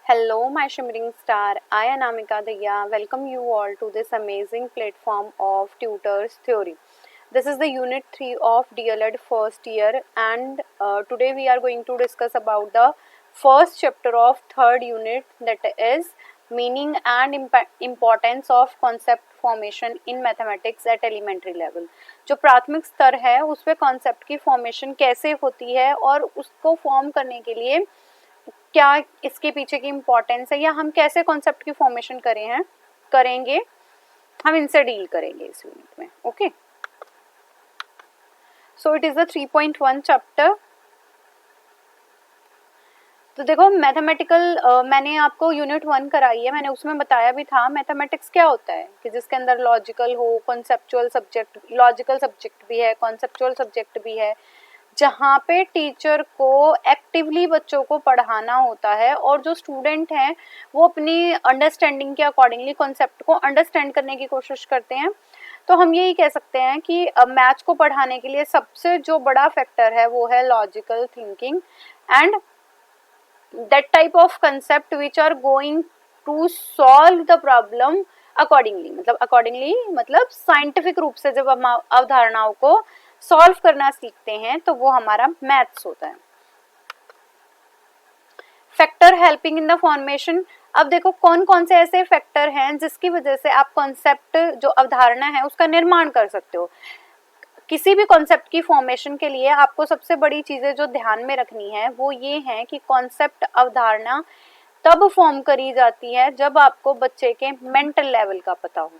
Hello, my shimmering star. I, Anamika Daya, welcome you all to this amazing platform of Tutors Theory. This is the Unit 3 of DLED first year, and today we are going to discuss about the first chapter of third unit, that is meaning and importance of concept formation in mathematics at elementary level. जो प्राथमिक स्तर है उस पे concept की formation कैसे होती है और उसको फॉर्म करने के लिए क्या इसके पीछे की इम्पोर्टेंस है, या हम कैसे कॉन्सेप्ट की फॉर्मेशन करेंगे हम इनसे डील करेंगे इस यूनिट में। Okay, so it is the 3.1 chapter. तो देखो मैथमेटिकल मैंने आपको यूनिट 1 कराई है, मैंने उसमें बताया भी था मैथमेटिक्स क्या होता है कि जिसके अंदर लॉजिकल हो, कॉन्सेप्चुअल सब्जेक्ट, लॉजिकल सब्जेक्ट भी है, कॉन्सेप्चुअल सब्जेक्ट भी है, जहाँ पे टीचर को एक्टिवली बच्चों को पढ़ाना होता है और जो स्टूडेंट हैं वो अपनी अंडरस्टैंडिंग के अकॉर्डिंगली कॉन्सेप्ट को अंडरस्टैंड करने की कोशिश करते हैं। तो हम यही कह सकते हैं कि मैथ्स को पढ़ाने के लिए सबसे जो बड़ा फैक्टर है वो है logical thinking and that type of concept which are going to solve the problem accordingly। मतलब साइंटिफिक रूप से जब हम अवधारणाओं को सॉल्व करना सीखते हैं तो वो हमारा मैथ्स होता है। Factor helping in the formation. अब देखो कौन कौन से ऐसे फैक्टर हैं जिसकी वजह से आप कॉन्सेप्ट जो अवधारणा है उसका निर्माण कर सकते हो। किसी भी कॉन्सेप्ट की फॉर्मेशन के लिए आपको सबसे बड़ी चीजें जो ध्यान में रखनी है वो ये है कि कॉन्सेप्ट अवधारणा तब फॉर्म करी जाती है जब आपको बच्चे के मेंटल लेवल का पता हो।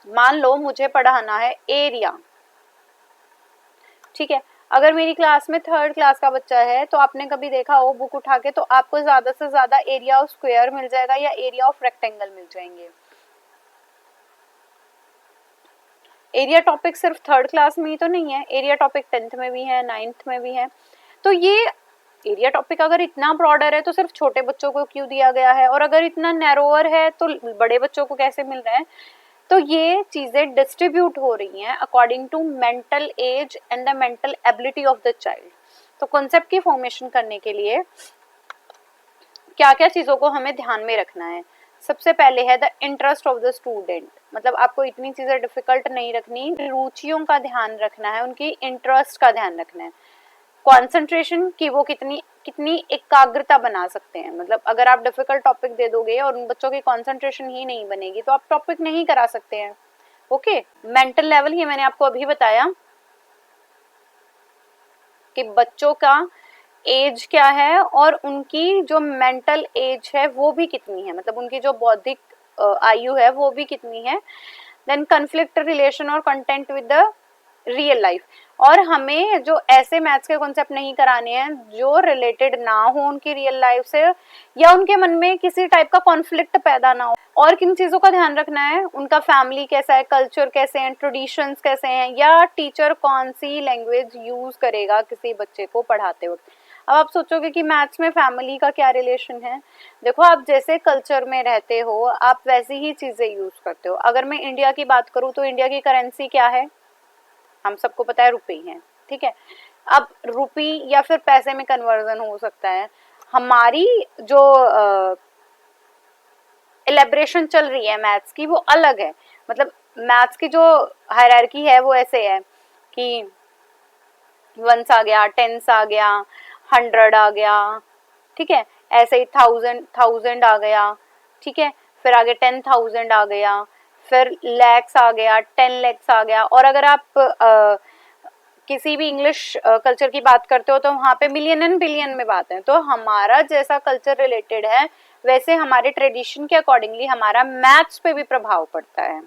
मान लो मुझे पढ़ाना है एरिया, ठीक है। अगर मेरी क्लास में थर्ड क्लास का बच्चा है तो आपने कभी देखा हो बुक उठा के तो आपको ज्यादा से ज्यादा एरिया ऑफ स्क्वायर मिल जाएगा या एरिया ऑफ रेक्टेंगल मिल जाएंगे। एरिया टॉपिक सिर्फ थर्ड क्लास में ही तो नहीं है, एरिया टॉपिक 10th में भी है, 9th में भी है। तो ये एरिया टॉपिक अगर इतना ब्रॉडर है तो सिर्फ छोटे बच्चों को क्यों दिया गया है, और अगर इतना नैरोअर है तो बड़े बच्चों को कैसे मिल रहा है। तो ये चीजें डिस्ट्रीब्यूट हो रही हैं according to mental age and the mental ability of the child. तो कॉन्सेप्ट की फॉर्मेशन करने के लिए क्या क्या चीजों को हमें ध्यान में रखना है। सबसे पहले है the interest of the student. मतलब आपको इतनी चीजें डिफिकल्ट नहीं रखनी, रुचियों का ध्यान रखना है, उनकी इंटरेस्ट का ध्यान रखना है। कॉन्सेंट्रेशन की वो कितनी एकाग्रता बना सकते हैं। मतलब अगर आप डिफिकल्ट टॉपिक दे दोगे और उन बच्चों की कॉन्सेंट्रेशन ही नहीं बनेगी तो आप टॉपिक नहीं करा सकते हैं। ओके, मेंटल लेवल ये मैंने आपको अभी बताया कि बच्चों का एज क्या है और उनकी जो मेंटल एज है वो भी कितनी है, मतलब उनकी जो बौद्धिक आयु है वो भी कितनी है। देन कन्फ्लिक्ट रिलेशन और content with the real life. और हमें जो ऐसे मैथ्स के कॉन्सेप्ट नहीं कराने हैं जो रिलेटेड ना हो उनकी रियल लाइफ से, या उनके मन में किसी टाइप का कॉन्फ्लिक्ट पैदा ना हो। और किन चीजों का ध्यान रखना है, उनका फैमिली कैसा है, कल्चर कैसे हैं, ट्रेडिशंस कैसे हैं, या टीचर कौन सी लैंग्वेज यूज करेगा किसी बच्चे को पढ़ाते वक्त। अब आप सोचोगे कि मैथ्स में फैमिली का क्या रिलेशन है। देखो आप जैसे कल्चर में रहते हो आप वैसी ही चीजें यूज करते हो। अगर मैं इंडिया की बात करूँ तो इंडिया की करेंसी क्या है, हम सबको पता है रुपये है, ठीक है। अब रुपी या फिर पैसे में कन्वर्जन हो सकता है। हमारी जो एलेब्रेशन चल रही है मैथ्स की वो अलग है। मतलब मैथ्स की जो हायरार्की है वो ऐसे है कि 1s आ गया, 10s आ गया, 100 आ गया, ठीक है। ऐसे ही 1000 आ गया, ठीक है। फिर आगे 10,000 आ गया, फिर लैक्स आ गया, 10 लैक्स आ गया। और अगर आप किसी भी इंग्लिश कल्चर की बात करते हो तो वहाँ पे मिलियन एंड बिलियन में बात है। तो हमारा जैसा कल्चर रिलेटेड है वैसे हमारे ट्रेडिशन के अकॉर्डिंगली हमारा मैथ्स पे भी प्रभाव पड़ता है।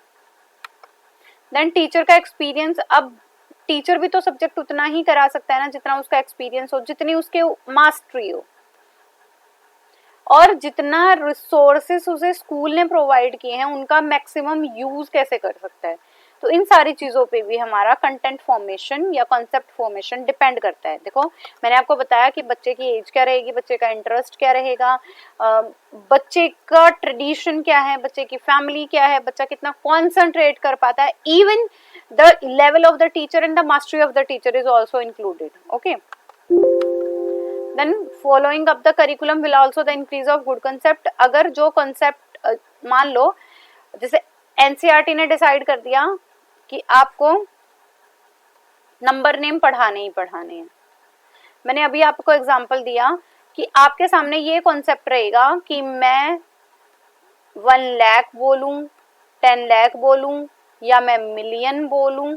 देन टीचर का एक्सपीरियंस। अब टीचर भी तो सब्जेक्ट उतना ही करा सकता है ना जितना उसका एक्सपीरियंस हो, जितनी उसके मास्टरी हो, और जितना रिसोर्सेस उसे स्कूल ने प्रोवाइड किए हैं उनका मैक्सिमम यूज कैसे कर सकता है। तो इन सारी चीजों पे भी हमारा कंटेंट फॉर्मेशन या कॉन्सेप्ट फॉर्मेशन डिपेंड करता है। देखो मैंने आपको बताया कि बच्चे की एज क्या रहेगी, बच्चे का इंटरेस्ट क्या रहेगा, बच्चे का ट्रेडिशन क्या है, बच्चे की फैमिली क्या है, बच्चा कितना कॉन्सेंट्रेट कर पाता है। Even the level of the teacher and the mastery of the teacher is also included. Okay, then following up the curriculum will also the increase of good concept. अगर जो कंसेप्ट मान लो जैसे एनसीईआरटी ने decide कर दिया कि आपको number name पढ़ाने ही पढ़ाने हैं, मैंने अभी आपको एग्जांपल दिया कि आपके सामने ये कॉन्सेप्ट रहेगा कि मैं 1 लाख बोलूं, 10 लाख बोलूं या मैं मिलियन बोलूं,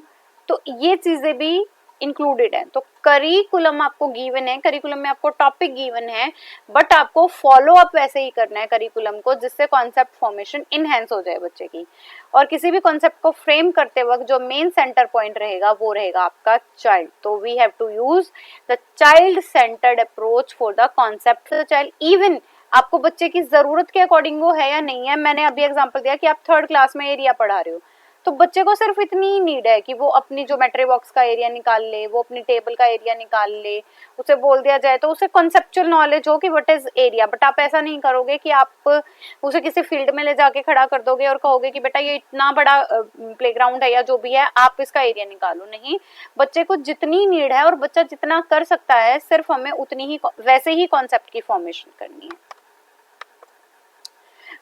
तो ये चीजें भी इंक्लूडेड है। तो करिकुलम आपको गिवन है, करिकुलम में आपको टॉपिक गिवन है, बट आपको फॉलो अप वैसे ही करना है करिकुलम को, जिससे कॉन्सेप्ट फॉर्मेशन इनहेंस हो जाए बच्चे की। और किसी भी कॉन्सेप्ट को फ्रेम करते वक्त जो मेन सेंटर पॉइंट रहेगा वो रहेगा आपका चाइल्ड। तो we have to use the child centred approach for the concept for the child. Even आपको बच्चे की जरूरत के अकॉर्डिंग वो है या नहीं है। मैंने अभी एग्जांपल दिया कि आप 3rd क्लास में एरिया पढ़ा रहे हो, तो बच्चे को सिर्फ इतनी ही नीड है कि वो अपनी ज्योमेट्री बॉक्स का एरिया निकाल ले, वो अपनी टेबल का एरिया निकाल ले, उसे बोल दिया जाए तो उसे कॉन्सेप्चुअल नॉलेज हो कि व्हाट इज एरिया। बट आप ऐसा नहीं करोगे कि आप उसे किसी फील्ड में ले जाके खड़ा कर दोगे और कहोगे कि बेटा ये इतना बड़ा प्लेग्राउंड है या जो भी है, आप इसका एरिया निकालो। नहीं, बच्चे को जितनी नीड है और बच्चा जितना कर सकता है, सिर्फ हमें उतनी ही वैसे ही कॉन्सेप्ट की फॉर्मेशन करनी है।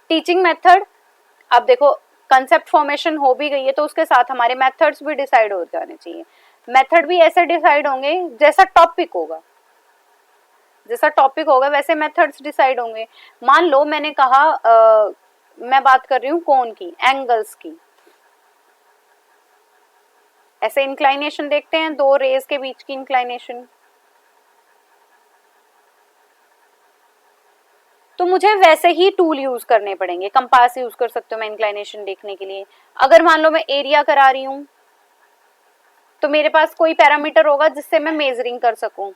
टीचिंग मेथड, अब देखो कंसेप्ट फॉर्मेशन हो भी गई है तो उसके साथ हमारे मेथड्स भी डिसाइड हो जाने चाहिए। मेथड भी ऐसे डिसाइड होंगे जैसा टॉपिक होगा, जैसा टॉपिक होगा वैसे मेथड्स डिसाइड होंगे। मान लो मैंने कहा मैं बात कर रही हूँ कोण की, एंगल्स की, ऐसे इंक्लाइनेशन देखते हैं, 2 रेज के बीच की इंक्लाइनेशन, तो मुझे वैसे ही टूल यूज करने पड़ेंगे। कंपास यूज कर सकते हो मैं इंक्लाइनेशन देखने के लिए। अगर मान लो मैं एरिया करा रही हूं तो मेरे पास कोई पैरामीटर होगा जिससे मैं मेजरिंग कर सकूं।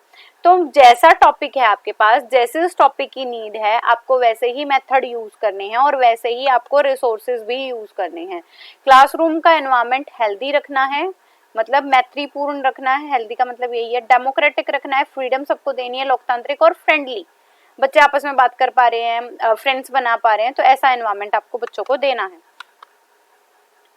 तो जैसा टॉपिक है आपके पास, जैसे उस टॉपिक की नीड है, आपको वैसे ही मेथड यूज करने हैं और वैसे ही आपको रिसोर्सेज भी यूज करने हैं। क्लासरूम का एनवायरनमेंट हेल्दी रखना है, मतलब मैत्रीपूर्ण रखना है। हेल्दी का मतलब यही है, डेमोक्रेटिक रखना है, फ्रीडम सबको देनी है, लोकतांत्रिक और फ्रेंडली, बच्चे आपस में बात कर पा रहे हैं, फ्रेंड्स बना पा रहे हैं, तो ऐसा एनवायरनमेंट आपको बच्चों को देना है।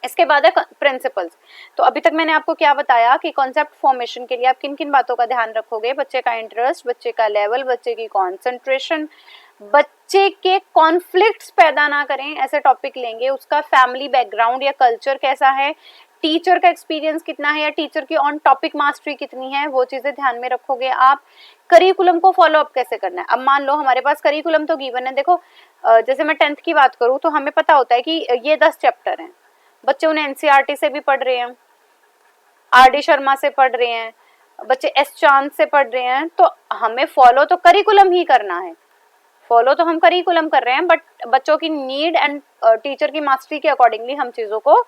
इसके बाद है प्रिंसिपल्स। तो अभी तक मैंने आपको क्या बताया कि कॉन्सेप्ट फॉर्मेशन के लिए आप किन किन बातों का ध्यान रखोगे। बच्चे का इंटरेस्ट, बच्चे का लेवल, बच्चे की कॉन्सेंट्रेशन, बच्चे के कॉन्फ्लिक्ट्स पैदा ना करें ऐसे टॉपिक लेंगे, उसका फैमिली बैकग्राउंड या कल्चर कैसा है, टीचर का एक्सपीरियंस कितना है या टीचर की ऑन टॉपिक मास्टरी कितनी है, वो चीजें ध्यान में रखोगे आप। करिकुलम को फॉलो अप कैसे करना है। अब मान लो हमारे पास करिकुलम तो गिवन है, देखो जैसे मैं 10th की बात करूं तो हमें पता होता है कि ये 10 चैप्टर हैं, बच्चे उन्हें एनसीईआरटी से भी पढ़ रहे हैं, आर.डी. शर्मा से पढ़ रहे हैं, बच्चे एस चांद से पढ़ रहे हैं, तो हमें फॉलो तो करिकुलम ही करना है। फॉलो तो हम करिकुलम कर रहे हैं, बट बच्चों की नीड एंड टीचर की मास्टरी के अकॉर्डिंगली हम चीजों को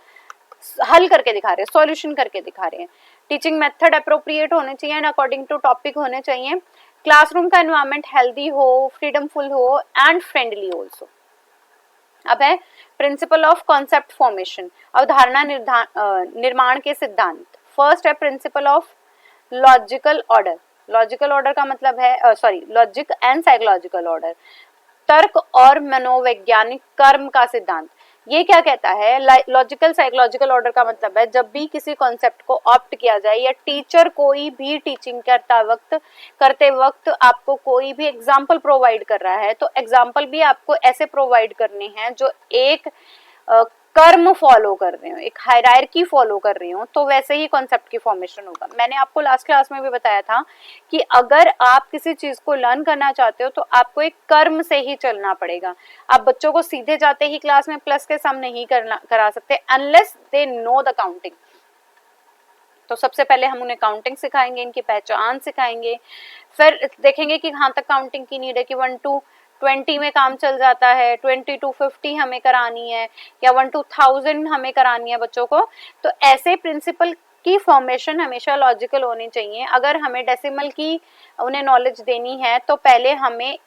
हल करके दिखा रहे हैं, सॉल्यूशन करके दिखा रहे हैं। टीचिंग मेथड अप्रोप्रिएट होने चाहिए एंड अकॉर्डिंग टू टॉपिक होने चाहिए। क्लासरूम का एनवायरनमेंट हेल्दी हो, फ्रीडमफुल हो एंड फ्रेंडली ऑल्सो। अब है प्रिंसिपल ऑफ कॉन्सेप्ट फॉर्मेशन, अवधारणा निर्माण के सिद्धांत। फर्स्ट है principle of logical order. Logical order का मतलब है लॉजिक एंड साइकोलॉजिकल ऑर्डर, तर्क और मनोवैज्ञानिक कर्म का सिद्धांत। ये क्या कहता है, लॉजिकल साइकोलॉजिकल ऑर्डर का मतलब है जब भी किसी कॉन्सेप्ट को ऑप्ट किया जाए या टीचर कोई भी टीचिंग करते वक्त आपको कोई भी एग्जाम्पल प्रोवाइड कर रहा है, तो एग्जाम्पल भी आपको ऐसे प्रोवाइड करने हैं जो एक कर्म फॉलो कर रहे हो, एक हायरार्की फॉलो कर रही हो, तो वैसे ही कॉन्सेप्ट की फॉर्मेशन होगा। मैंने आपको लास्ट क्लास में भी बताया था कि अगर आप किसी चीज को लर्न करना चाहते हो तो आपको एक कर्म से ही चलना पड़ेगा। आप बच्चों को सीधे जाते ही क्लास में प्लस के सम नहीं करा सकते unless they know the counting. तो सबसे पहले हम उन्हें काउंटिंग सिखाएंगे, इनकी पहचान सिखाएंगे, फिर देखेंगे कि कहाँ तक काउंटिंग की नीड है, कि 1 to 20 में काम चल जाता है, 20 to 50 हमें करानी है, या 1 to 1000 हमें करानी है बच्चों को। तो ऐसे प्रिंसिपल की फॉर्मेशन हमेशा लॉजिकल होनी चाहिए। अगर हमें डेसिमल की उन्हें नॉलेज देनी है तो पहले हमें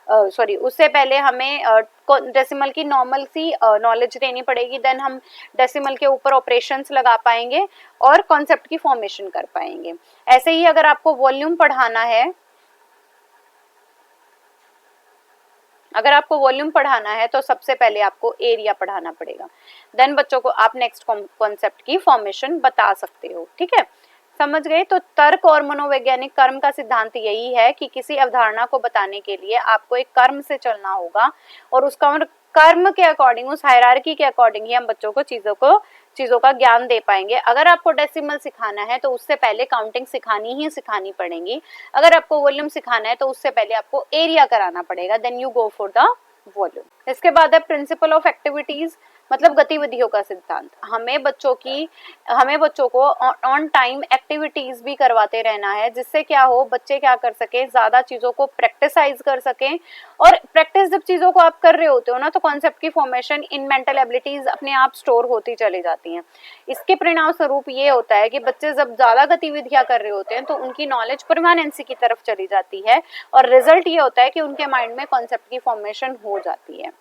उससे पहले हमें डेसिमल की नॉर्मल सी नॉलेज देनी पड़ेगी, देन हम डेसिमल के ऊपर ऑपरेशंस लगा पाएंगे और कॉन्सेप्ट की फॉर्मेशन कर पाएंगे। ऐसे ही अगर आपको वॉल्यूम पढ़ाना है, तो सबसे पहले आपको एरिया पढ़ाना पड़ेगा, देन बच्चों को आप नेक्स्ट कॉन्सेप्ट की फॉर्मेशन बता सकते हो। ठीक है, समझ गए? तो तर्क और मनोवैज्ञानिक कर्म का सिद्धांत यही है कि किसी अवधारणा को बताने के लिए आपको एक कर्म से चलना होगा और उसका कर्म के अकॉर्डिंग, उस हायरार्की के अकॉर्डिंग ही हम बच्चों को चीजों का ज्ञान दे पाएंगे। अगर आपको डेसिमल सिखाना है तो उससे पहले काउंटिंग सिखानी पड़ेगी। अगर आपको वॉल्यूम सिखाना है तो उससे पहले आपको एरिया कराना पड़ेगा, then you go for the volume. इसके बाद है प्रिंसिपल ऑफ एक्टिविटीज, मतलब गतिविधियों का सिद्धांत। हमें बच्चों को ऑन टाइम एक्टिविटीज भी करवाते रहना है, जिससे क्या हो, बच्चे क्या कर सके, ज्यादा चीजों को प्रैक्टिसाइज कर सके। और प्रैक्टिस जब चीजों को आप कर रहे होते हो ना, तो कॉन्सेप्ट की फॉर्मेशन इन मेंटल एबिलिटीज अपने आप स्टोर होती चली जाती हैं। इसके परिणाम स्वरूप ये होता है कि बच्चे जब ज्यादा गतिविधियां कर रहे होते हैं तो उनकी नॉलेज परमानेंसी की तरफ चली जाती है और रिजल्ट ये होता है कि उनके माइंड में कॉन्सेप्ट की फॉर्मेशन हो जाती है।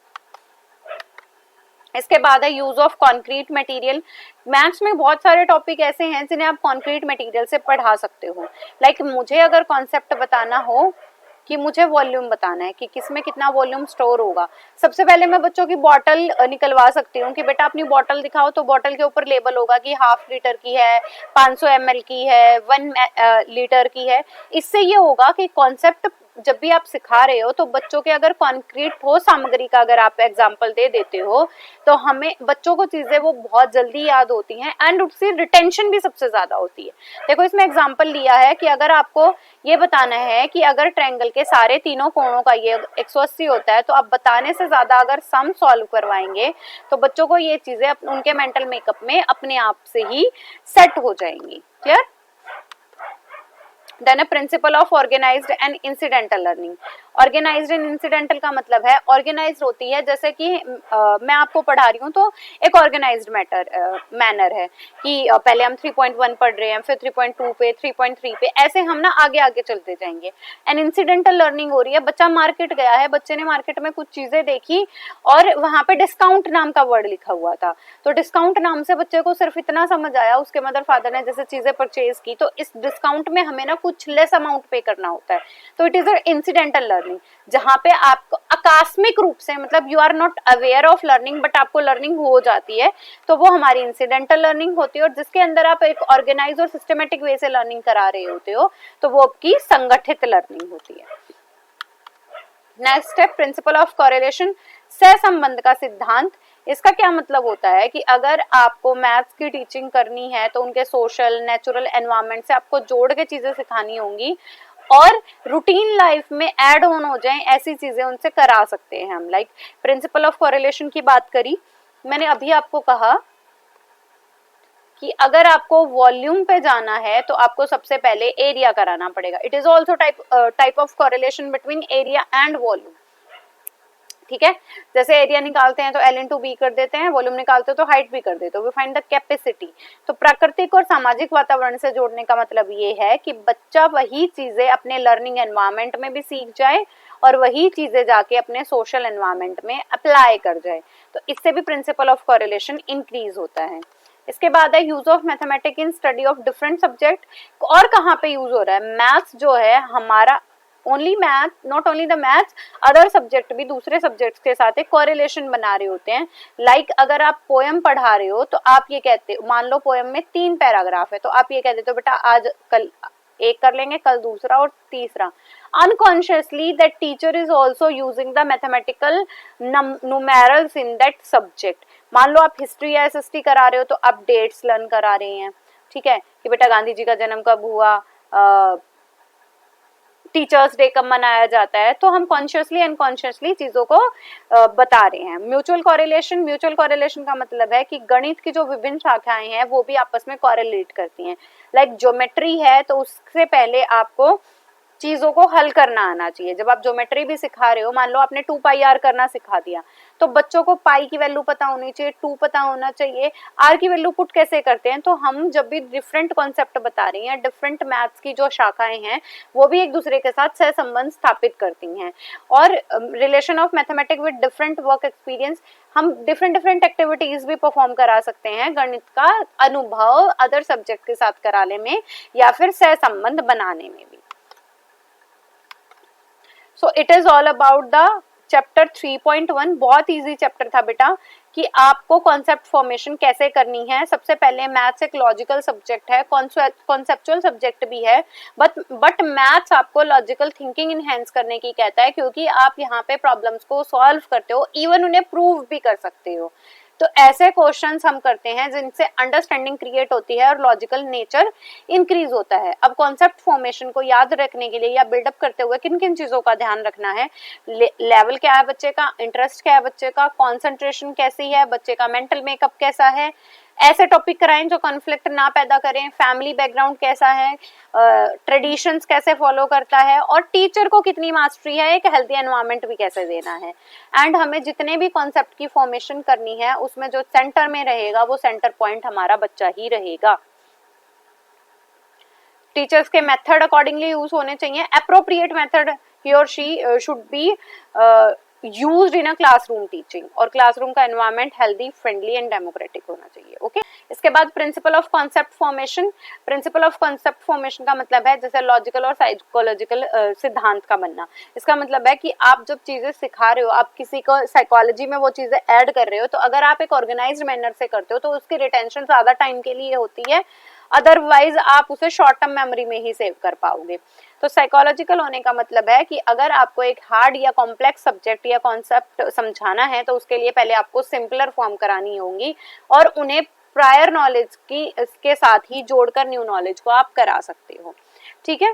इसके बाद है use of concrete material. Maths में बहुत सारे टॉपिक ऐसे हैं जिन्हें आप कॉन्क्रीट मटेरियल से पढ़ा सकते हो। लाइक मुझे अगर कॉन्सेप्ट बताना हो कि मुझे वॉल्यूम बताना है कि किसमें कितना वॉल्यूम स्टोर होगा, सबसे पहले मैं बच्चों की बॉटल निकलवा सकती हूँ कि बेटा अपनी बॉटल दिखाओ, तो बॉटल के ऊपर लेबल होगा कि 1/2 लीटर की है, 500 ml की है, 1 लीटर की है। इससे ये होगा कि कॉन्सेप्ट जब भी आप सिखा रहे हो तो बच्चों के, अगर कॉन्क्रीट ठोस सामग्री का अगर आप एग्जाम्पल दे देते हो तो हमें बच्चों को चीजें वो बहुत जल्दी याद होती हैं एंड उससे रिटेंशन भी सबसे ज्यादा होती है। देखो इसमें एग्जाम्पल लिया है कि अगर आपको ये बताना है कि अगर ट्रायंगल के सारे तीनों कोणों का ये 180 होता है, तो आप बताने से ज्यादा अगर सम सॉल्व करवाएंगे तो बच्चों को ये चीजें उनके मेंटल मेकअप में अपने आप से ही सेट हो जाएंगी। Clear? Then a principle of organised and incidental learning. Organised and incidental का मतलब है, ऑर्गेनाइज्ड होती है जैसे कि मैं आपको पढ़ा रही हूँ तो एक ऑर्गेनाइज्ड मैनर है कि पहले हम 3.1 पढ़ रहे हैं, फिर 3.2 पे, 3.3 पे, ऐसे हम ना आगे आगे चलते जाएंगे। एंड इंसिडेंटल लर्निंग हो रही है, बच्चा मार्केट गया है, बच्चे ने मार्केट में कुछ चीजें देखी और वहां पे डिस्काउंट नाम का वर्ड लिखा हुआ था, तो डिस्काउंट नाम से बच्चे को सिर्फ इतना समझ आया, उसके मदर फादर ने जैसे चीजें परचेज की तो इस डिस्काउंट में हमें ना कुछ लेस अमाउंट पे करना होता है, तो it is a incidental learning, जहां पे आपको आकस्मिक रूप से, मतलब you are not aware of learning but आपको लर्निंग हो जाती है, तो वो हमारी इंसिडेंटल लर्निंग होती है। और जिसके अंदर आप एक ऑर्गेनाइज और सिस्टमेटिक वे से लर्निंग करा रहे होते हो तो वो आपकी संगठित लर्निंग होती है। Next step, principle of correlation, सहसंबंध का सिद्धांत। इसका क्या मतलब होता है कि अगर आपको मैथ्स की टीचिंग करनी है तो उनके सोशल, नेचुरल एनवायरनमेंट से आपको जोड़ के चीजें सिखानी होंगी और रूटीन लाइफ में ऐड ऑन हो जाएं, ऐसी चीजें उनसे करा सकते हैं हम। लाइक प्रिंसिपल ऑफ कोरिलेशन की बात करी मैंने, अभी आपको कहा कि अगर आपको वॉल्यूम पे जाना है तो आपको सबसे पहले एरिया कराना पड़ेगा। It is also type of correlation between area and volume. ठीक है, जैसे एरिया निकालते हैं तो L into B कर देते हैं, वॉल्यूम निकालते हो तो हाइट भी कर देते हो, वी फाइंड द कैपेसिटी। तो प्राकृतिक और सामाजिक वातावरण से जोड़ने का मतलब ये है कि बच्चा वही चीजें अपने लर्निंग एनवायरनमेंट में भी सीख जाए और वही चीजें जाके अपने सोशल एनवायरनमेंट में अप्लाई कर जाए, तो इससे भी प्रिंसिपल ऑफ कोरिलेशन इंक्रीज होता है। इसके बाद है use of mathematics in study of different subject. और कहाँ पे यूज हो रहा है? मैथ्स जो है हमारा, only math, not only the maths, other subject भी दूसरे सब्जेक्ट्स के साथ एक कोरिलेशन बना रहे होते हैं। लाइक अगर आप पोएम पढ़ा रहे हो तो आप ये कहते हो, मान लो पोएम में 3 पैराग्राफ है, तो आप ये कह देते हो बेटा आज कल एक कर लेंगे, कल दूसरा और तीसरा। Unconsciously that teacher is also using the mathematical numerals in that subject. मान लो आप हिस्ट्री या SST करा रहे हो तो आप डेट्स लर्न करा रहे हैं, ठीक है, कि बेटा गांधी जी का जन्म कब हुआ, टीचर्स डे कब मनाया जाता है, तो हम कॉन्शियसली अनकॉन्शियसली चीजों को बता रहे हैं। म्यूचुअल कोरिलेशन का मतलब है कि गणित की जो विभिन्न शाखाएं हैं वो भी आपस में कोरिलेट करती हैं। लाइक ज्योमेट्री है तो उससे पहले आपको चीजों को हल करना आना चाहिए। जब आप ज्योमेट्री भी सिखा रहे हो, मान लो आपने 2πr करना सिखा दिया, तो बच्चों को पाई की वैल्यू पता होनी चाहिए, 2 पता होना चाहिए, आर की वैल्यू पुट कैसे करते हैं। तो हम जब भी डिफरेंट कॉन्सेप्ट बता रही हैं, डिफरेंट मैथ्स की जो शाखाएं हैं वो भी एक दूसरे के साथ सहसंबंध स्थापित करती हैं। और relation of mathematics with different work experience, हम डिफरेंट एक्टिविटीज भी परफॉर्म करा सकते हैं गणित का अनुभव अदर सब्जेक्ट के साथ कराने में या फिर सहसंबंध बनाने में भी। So it is all about the chapter 3.1 बहुत इजी चैप्टर था बेटा, कि आपको कॉन्सेप्ट फॉर्मेशन कैसे करनी है। सबसे पहले मैथ्स एक लॉजिकल सब्जेक्ट है, कॉन्सेप्चुअल सब्जेक्ट भी है, बट मैथ्स आपको लॉजिकल थिंकिंग इनहेंस करने की कहता है, क्योंकि आप यहाँ पे प्रॉब्लम्स को सॉल्व करते हो, इवन उन्हें प्रूव भी कर सकते हो। तो ऐसे क्वेश्चंस हम करते हैं जिनसे अंडरस्टैंडिंग क्रिएट होती है और लॉजिकल नेचर इंक्रीज होता है। अब कॉन्सेप्ट फॉर्मेशन को याद रखने के लिए या बिल्डअप करते हुए किन किन चीजों का ध्यान रखना है, लेवल क्या है बच्चे का, इंटरेस्ट क्या है बच्चे का, कॉन्सेंट्रेशन कैसी है बच्चे का, मेंटल मेकअप कैसा है, ऐसे टॉपिक कराएं जो कॉन्फ्लिक्ट ना पैदा करें, फैमिली बैकग्राउंड कैसा है, ट्रेडिशंस कैसे फॉलो करता है, और टीचर को कितनी मास्टरी है, एक हेल्थी एनवायरनमेंट भी कैसे देना है। एंड हमें जितने भी कॉन्सेप्ट की फॉर्मेशन करनी है उसमें जो सेंटर में रहेगा वो सेंटर पॉइंट हमारा बच्चा ही रहेगा। टीचर्स के मेथड अकॉर्डिंगली यूज होने चाहिए। अप्रोप्रिएट मेथड ही और she should be used in a classroom teaching, और क्लासरूम का environment healthy, friendly and democratic होना चाहिए। ओके इसके बाद principle of concept formation. Principle of concept formation का मतलब है जैसे लॉजिकल और साइकोलॉजिकल सिद्धांत का बनना। इसका मतलब है कि आप जब चीजें सिखा रहे हो, आप किसी को साइकोलॉजी में वो चीजें ऐड कर रहे हो, तो अगर आप एक ऑर्गेनाइज्ड मैनर से करते हो तो उसकी रिटेंशन ज्यादा टाइम के लिए होती है, अदरवाइज आप उसे शॉर्ट टर्म मेमोरी में ही सेव कर पाओगे। तो साइकोलॉजिकल होने का मतलब है कि अगर आपको एक हार्ड या कॉम्प्लेक्स सब्जेक्ट या कॉन्सेप्ट समझाना है तो उसके लिए पहले आपको सिंपलर फॉर्म करानी होंगी, और उन्हें प्रायर नॉलेज की इसके साथ ही जोड़कर न्यू नॉलेज को आप करा सकते हो। ठीक है,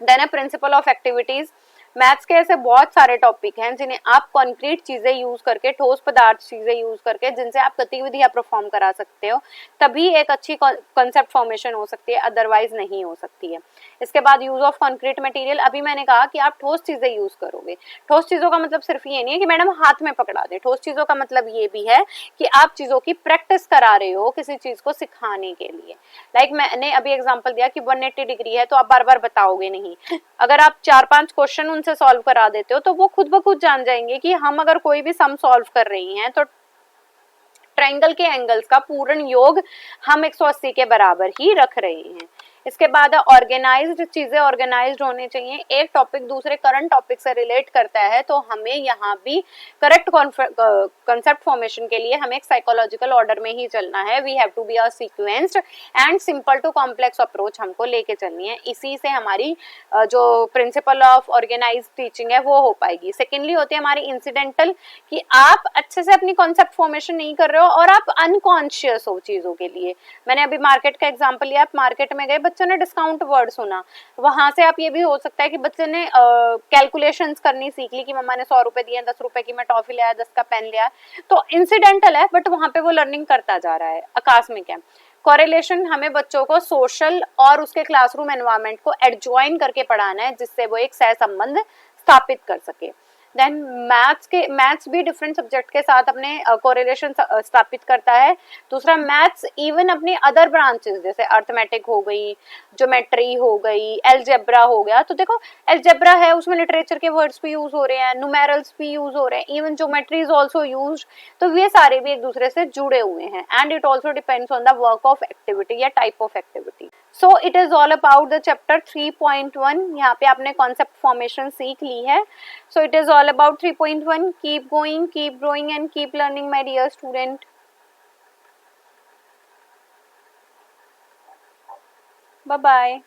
देन है प्रिंसिपल ऑफ एक्टिविटीज। मैथ्स के ऐसे बहुत सारे टॉपिक हैं जिन्हें आप कॉन्क्रीट चीजें यूज करके, ठोस पदार्थ चीजें यूज करके, जिनसे आप गतिविधियां परफॉर्म करा सकते हो, तभी एक अच्छी कॉन्सेप्ट फॉर्मेशन हो सकती है, अदरवाइज नहीं हो सकती है। इसके बाद यूज ऑफ कॉन्क्रीट मटेरियल। अभी मैंने कहा कि आप ठोस चीजें यूज करोगे। ठोस चीजों का मतलब सिर्फ ये नहीं है कि मैडम हाथ में पकड़ा दे, ठोस चीजों का मतलब ये भी है कि आप चीजों की प्रैक्टिस करा रहे हो किसी चीज को सिखाने के लिए। लाइक मैंने अभी एग्जाम्पल दिया कि 180 डिग्री है, तो आप बार बार बताओगे नहीं। अगर आप 4-5 क्वेश्चन उनसे सॉल्व करा देते हो तो वो खुद ब खुद जान जाएंगे कि हम अगर कोई भी सम सॉल्व कर रही हैं तो ट्रायंगल के एंगल्स का पूर्ण योग हम 180 के बराबर ही रख रहे हैं। इसके बाद ऑर्गेनाइज्ड, चीजें ऑर्गेनाइज्ड होनी चाहिए। एक टॉपिक दूसरे करंट टॉपिक से रिलेट करता है तो हमें यहाँ भी करेक्ट कॉन्सेप्ट फॉर्मेशन के लिए हमें एक साइकोलॉजिकल ऑर्डर में ही चलना है। We have to be a sequenced and simple to complex approach हमको लेके चलनी है। इसी से हमारी जो प्रिंसिपल ऑफ ऑर्गेनाइज टीचिंग है वो हो पाएगी। सेकेंडली होती है हमारी इंसिडेंटल, कि आप अच्छे से अपनी कॉन्सेप्ट फॉर्मेशन नहीं कर रहे हो और आप अनकॉन्शियस हो चीजों के लिए। मैंने अभी मार्केट का एग्जांपल लिया, आप मार्केट में गए, बच्चों ने डिस्काउंट वर्ड सुना, वहां से आप ये भी हो सकता है कि बच्चे ने कैलकुलेशंस करनी सीख ली कि मम्मा ने 100 रुपए दिए, 10 रुपए की मैं टॉफी लिया, 10 का पेन लिया, तो इंसिडेंटल है बट वहां पे वो लर्निंग करता जा रहा है। आकस्मिक है। कोरिलेशन, हमें बच्चों को सोशल और उसके क्लासरूम एनवायरनमेंट को एडजॉइन करके पढ़ाना है जिससे वो एक सह संबंध स्थापित कर सके। देन मैथ्स भी डिफरेंट सब्जेक्ट के साथ अपने कोरिलेशन स्थापित करता है। दूसरा, मैथ्स इवन अपनी अदर ब्रांचेस जैसे अर्थमेटिक हो गई, ज्योमेट्री हो गई, एलजेब्रा हो गया, तो देखो एलजेब्रा है उसमें लिटरेचर के वर्ड्स भी यूज हो रहे हैं, न्यूमेरल्स भी यूज हो रहे हैं, even geometry is also used. तो ये सारे भी एक दूसरे से जुड़े हुए हैं and it also depends on the work of activity या type of activity. So it is all about the chapter 3.1। यहाँ पे आपने कॉन्सेप्ट फॉर्मेशन सीख ली है। So it is all about 3.1. Keep going, keep growing and keep learning, my dear student. Bye bye.